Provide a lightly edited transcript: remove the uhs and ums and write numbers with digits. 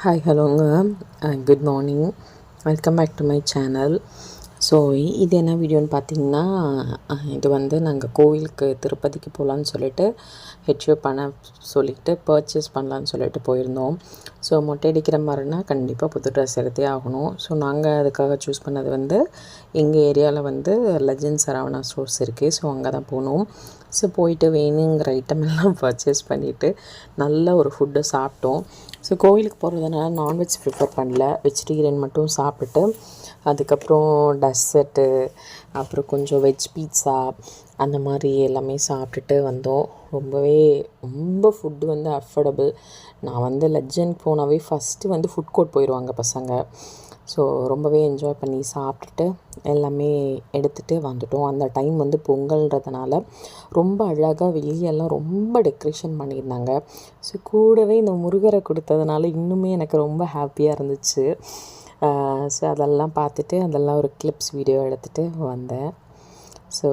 Hi ஹலோங்க. Good morning. Welcome back to my channel. So இது என்ன வீடியோன்னு பார்த்தீங்கன்னா, இது வந்து நாங்கள் கோவிலுக்கு திருப்பதிக்கு போகலான்னு சொல்லிட்டு ஹெச்ஓ பண்ண சொல்லிட்டு பர்ச்சேஸ் பண்ணலான்னு சொல்லிட்டு போயிருந்தோம். ஸோ மொட்டை அடிக்கிற மாதிரினா கண்டிப்பாக புது ட்ரெஸ் எடுத்தே ஆகணும். ஸோ நாங்கள் அதுக்காக சூஸ் பண்ணது வந்து எங்கள் ஏரியாவில் வந்து லெஜண்ட் சரவணா ஸ்டோர்ஸ் இருக்குது. ஸோ அங்கே தான் போனோம். ஸோ போயிட்டு வேணுங்கிற ஐட்டம் எல்லாம் பர்ச்சேஸ் பண்ணிவிட்டு நல்ல ஒரு ஃபுட்டை சாப்பிட்டோம். ஸோ கோவிலுக்கு போகிறதுனால நான்வெஜ் ப்ரிஃபர் பண்ணல, வெஜிடேரியன் மட்டும் சாப்பிட்டுட்டு அதுக்கப்புறம் டெசர்ட்டு, அப்புறம் கொஞ்சம் வெஜ் பீட்சா அந்த மாதிரி எல்லாமே சாப்பிட்டுட்டு வந்தோம். ரொம்ப ஃபுட்டு வந்து அஃபோர்டபுள். நான் வந்து லெஜண்ட் போனாவே ஃபஸ்ட்டு வந்து ஃபுட் கோர்ட் போயிடுவாங்க பசங்க. ஸோ ரொம்பவே என்ஜாய் பண்ணி சாப்பிட்டுட்டு எல்லாமே எடுத்துகிட்டு வந்துட்டோம். அந்த டைம் வந்து பொங்கல்ன்றதுனால ரொம்ப அழகாக வெளியெல்லாம் ரொம்ப டெக்கரேஷன் பண்ணியிருந்தாங்க. ஸோ கூடவே இந்த முருகரை கொடுத்ததுனால இன்னுமே எனக்கு ரொம்ப ஹாப்பியாக இருந்துச்சு. ஸோ அதெல்லாம் பார்த்துட்டு அதெல்லாம் ஒரு கிளிப்ஸ் வீடியோ எடுத்துகிட்டு வந்தேன். ஸோ